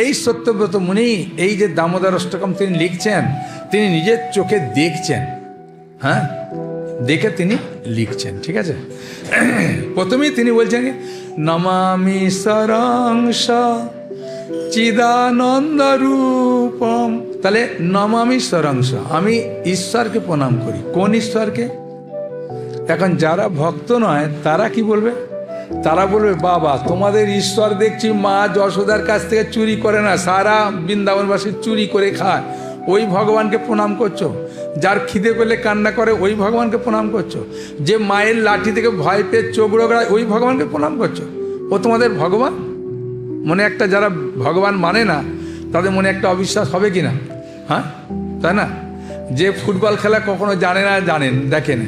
এই সত্যব্রত মুনি এই যে দামোদর অষ্টকম তিনি লিখছেন, তিনি নিজের চোখে দেখছেন, হ্যাঁ, দেখে তিনি লিখছেন। ঠিক আছে, প্রথমেই তিনি বলছেন নমামি সরংস চিদানন্দ রূপম। তাহলে নমামি সরংস, আমি ঈশ্বরকে প্রণাম করি। কোন ঈশ্বরকে? এখন যারা ভক্ত নয় তারা কি বলবে? তারা বলবে বাবা তোমাদের ঈশ্বর দেখছি মা যশোদার কাছ থেকে চুরি করে না, সারা বৃন্দাবনবাসী চুরি করে খায়, ওই ভগবানকে প্রণাম করছো। যার খিদে পেলে কান্না করে ওই ভগবানকে প্রণাম করছো। যে মায়ের লাঠি থেকে ভয় পেয়ে চোখ রোগড়ায় ওই ভগবানকে প্রণাম করছো। ও তোমাদের ভগবান? মনে একটা, যারা ভগবান মানে না তাদের মনে একটা অবিশ্বাস হবে কি না? হ্যাঁ, তাই না? যে ফুটবল খেলা কখনো জানে না, জানেন দেখেন,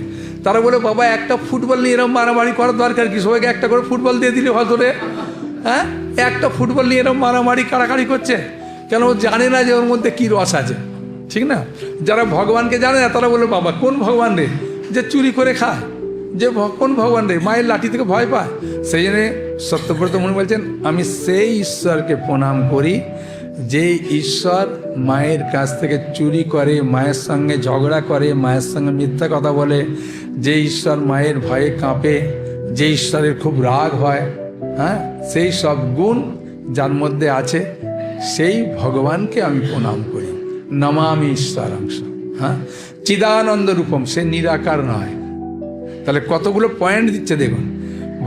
তারা বলে বাবা একটা ফুটবল নিয়ে এরকম মারামারি করার দরকার কি? সবাইকে একটা করে ফুটবল দিয়ে দিলে হয়তো রে, হ্যাঁ, একটা ফুটবল নিয়ে এরকম মারামারি কাড়াকাড়ি করছে কেন? ও জানে না যে ওর মধ্যে কী রস আছে, ঠিক না? যারা ভগবানকে জানে না তারা বলে বাবা কোন ভগবান রে যে চুরি করে খায়, যে কোন ভগবান রে মায়ের লাঠি থেকে ভয় পায়? সেই জন্যে সত্যব্রত মুনি বলছেন আমি সেই ঈশ্বরকে প্রণাম করি যে ঈশ্বর মায়ের কাছ থেকে চুরি করে, মায়ের সঙ্গে ঝগড়া করে, মায়ের সঙ্গে মিথ্যা কথা বলে, যে ঈশ্বর মায়ের ভয়ে কাঁপে, যে ঈশ্বরের খুব রাগ হয়, হ্যাঁ, সেই সব গুণ যার মধ্যে আছে সেই ভগবানকে আমি প্রণাম করি। নমামি ঈশ্বরাংশ, হ্যাঁ, চিদানন্দ রূপম, সে নিরাকার নয়। তাহলে কতগুলো পয়েন্ট দিচ্ছে দেখুন।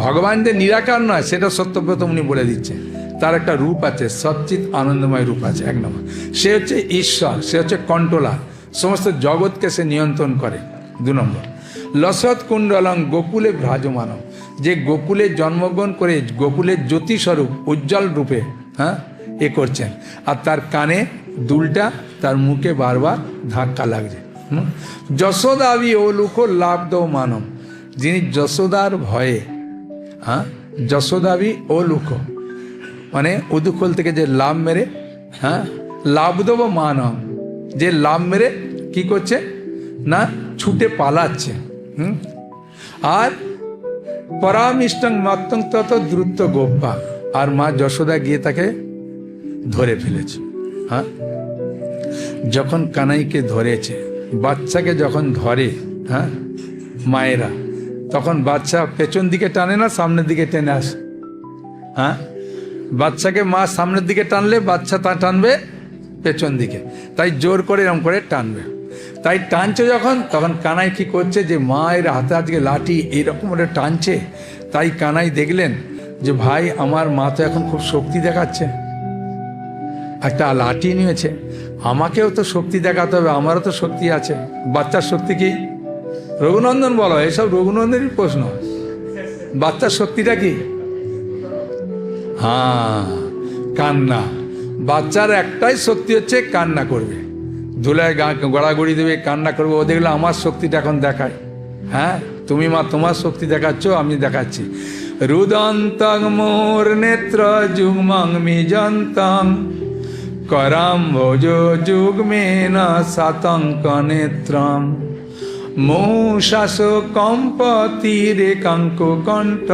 ভগবান যে নিরাকার নয় সেটা সত্যব্রত মুনি বলে দিচ্ছে। তার একটা রূপ আছে, সচ্চিত আনন্দময় রূপ আছে, এক নম্বর। সে হচ্ছে ঈশ্বর, সে হচ্ছে কন্ট্রোলার, সমস্ত জগৎকে সে নিয়ন্ত্রণ করে। দু নম্বর, লসৎ কুণ্ডলং গোকুলে ভ্রাজমানম, যে গোকুলে জন্মগ্রহণ করে গোকুলের জ্যোতিস্বরূপ উজ্জ্বল রূপে, হ্যাঁ, এ করছেন। আর তার কানে দুলটা, তার মুখে বারবার ধাক্কা লাগছে। যশোদাবি ও লুকো লাভ দো মানম, যিনি যশোদার ভয়ে, হ্যাঁ, যশোদাবি ও লুকো মানে উদুখোল থেকে যে লাভ মেরে, হ্যাঁ, লাভ দেব মানম, যে লাভ মেরে কি করছে না ছুটে পালাচ্ছে। আর পরামিষ্টং মত্তং তত দ্রুত গোপা, আর মা যশোদা গিয়ে তাকে ধরে ফেলেছে। হ্যাঁ, যখন কানাইকে ধরেছে, বাচ্চাকে যখন ধরে, হ্যাঁ, মায়েরা, তখন বাচ্চা পেছন দিকে টানে না সামনের দিকে টেনে আসে? হ্যাঁ, বাচ্চাকে মা সামনের দিকে টানলে বাচ্চা তা টানবে পেছন দিকে, তাই জোর করে এরকম করে টানবে। তাই টানছে যখন, তখন কানাই কি করছে যে মায়ের হাতে আজকে লাঠি এরকম করে টানছে, তাই কানাই দেখলেন যে ভাই আমার মা তো এখন খুব শক্তি দেখাচ্ছে, একটা লাঠি নিয়েছে, আমাকেও তো শক্তি দেখাতে হবে, আমারও তো শক্তি আছে। বাচ্চার শক্তি কি? রঘুনন্দন বলো, এসব রঘুনন্দনেরই প্রশ্ন। বাচ্চার শক্তিটা কি? হ্যাঁ, কান্না। বাচ্চার একটাই শক্তি হচ্ছে কান্না করবে, ধুলায় গড়াগড়ি দেবে, কান্না করবে। ও দেখলে আমার শক্তিটা এখন দেখায়, হ্যাঁ, তুমি মা তোমার শক্তি দেখাচ্ছ, আমি দেখাচ্ছি। রুদন্তং মোর নেত্র যুগ্মং মিজন্তং করাম ভোজ যুগ্মেন সাতঙ্ক নেত্রম মৌশাস কম্পতিরে কাঙ্ক কণ্ঠ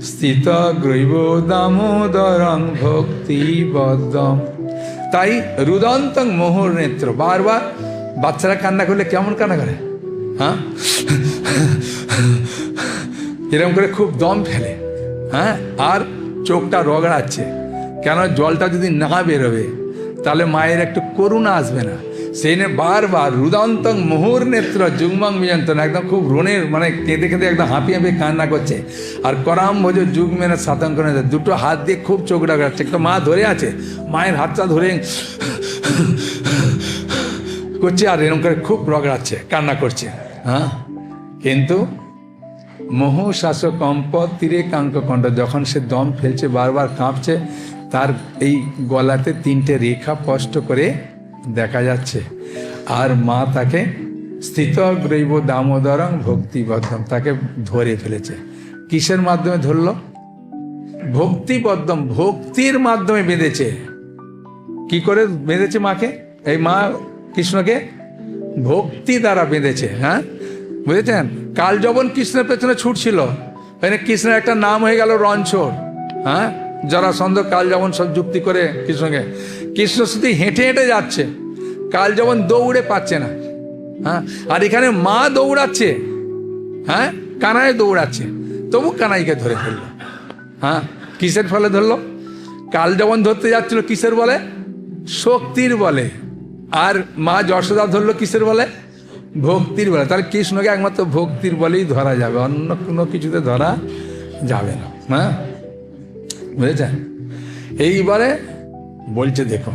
স্থিত গ্রৈব দামোদরং ভক্তিবদ্ধম। তাই রুদন্তং মোহর নেত্র, বারবার বাচ্চারা কান্না করলে কেমন কান্না করে? হ্যাঁ, এরকম করে খুব দম ফেলে, হ্যাঁ, আর চোখটা রগড়াচ্ছে। কেন? জলটা যদি না বেরোবে তাহলে মায়ের একটু করুণা আসবে না, সেই নিয়ে বারবার রুদন্তং মোহর নেত্র যুগ্মং মিজন্তন, একদম খুব রোনের মানে কেঁদে কেঁদে একদম হাঁপিয়ে হাঁপিয়ে কান্না করছে। আর করাম ভোজ যুগ্মেন সাতঙ্ক নেত্র, দুটো হাত দিয়ে খুব চোখ রাগাচ্ছে। একটা মা ধরে আছে, মায়ের হাতটা ধরে করছে আর এরকম করে খুব রগড়াচ্ছে, কান্না করছে। হ্যাঁ, কিন্তু মোহ শাস কম্প তীরে কাঙ্ক কণ্ঠ, যখন সে দম ফেলছে বারবার কাঁপছে, তার এই গলাতে 3টে রেখা স্পষ্ট করে দেখা যাচ্ছে। আর মা তাকে স্থিত গ্রৈব দামোদরং ভক্তিবদ্ধম, তাকে ধরে ফেলেছে। কিসের মাধ্যমে ধরল? ভক্তিবদ্ধম, ভক্তির মাধ্যমে বেঁধেছে। কি করে বেঁধেছে মাকে? এই মা কৃষ্ণকে ভক্তি দ্বারা বেঁধেছে। হ্যাঁ, বুঝেছেন? কাল যখন কৃষ্ণের পেছনে ছুটছিল, কৃষ্ণের একটা নাম হয়ে গেল রণছোড়। হ্যাঁ, জরাসন্ধ কাল যেমন সব যুক্তি করে কৃষ্ণকে, কৃষ্ণ শুধু হেঁটে হেঁটে যাচ্ছে, কাল যেমন দৌড়ে পাচ্ছে না। হ্যাঁ, আর এখানে মা দৌড়াচ্ছে, হ্যাঁ কানাই দৌড়াচ্ছে, তবু কানাইকে ধরে ফেললো। হ্যাঁ, কিসের ফলে ধরলো? কাল যেমন ধরতে যাচ্ছিল কিসের বলে? শক্তির বলে। আর মা যশোদা ধরলো কিসের বলে? ভক্তির বলে। তাহলে কৃষ্ণকে একমাত্র ভক্তির বলেই ধরা যাবে, অন্য কোনো কিছুতে ধরা যাবে না। হ্যাঁ, বুঝেছেন? এইবারে বলছে, দেখো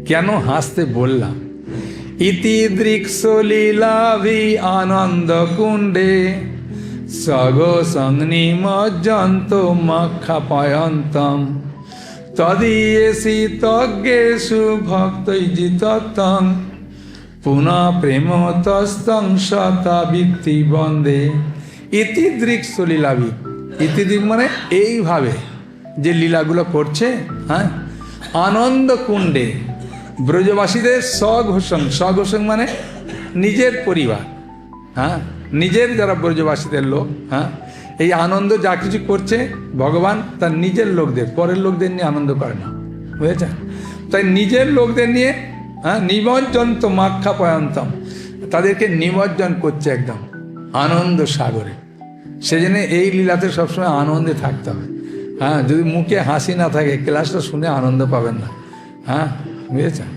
কেন হাসতে বললাম। ইতি দৃক্ষ লীলাভি আনন্দ কুণ্ডে সগো সংনিমজ্জন্ত মক্ষাপয়ন্তম তদীয়েসি তজ্ঞেষু ভক্তৈজিতং পুনঃ প্রেমতস্তং শতাবৃত্তি বন্দে। ইতি দৃক্ষ লীলাভি, ইতি দিক মানে এইভাবে যে লীলাগুলো করছে, হ্যাঁ আনন্দ কুণ্ডে ব্রজবাসীদের স্বঘোষণ, স্বঘোষণ মানে নিজের পরিবার, হ্যাঁ নিজের যারা ব্রজবাসীদের লোক, হ্যাঁ এই আনন্দ যা কিছু করছে ভগবান তার নিজের লোকদের, পরের লোকদের নিয়ে আনন্দ করে না, বুঝেছেন? তাই নিজের লোকদের নিয়ে, হ্যাঁ নিমজ্জন তো মাক্ষা পয়ন্তম, তাদেরকে নিমজ্জন করছে একদম আনন্দ সাগরে। সেজন্য এই লীলাতে সবসময় আনন্দে থাকতে হবে। হ্যাঁ, যদি মুখে হাসি না থাকে ক্লাসটা শুনে আনন্দ পাবেন না। হ্যাঁ, বুঝেছেন?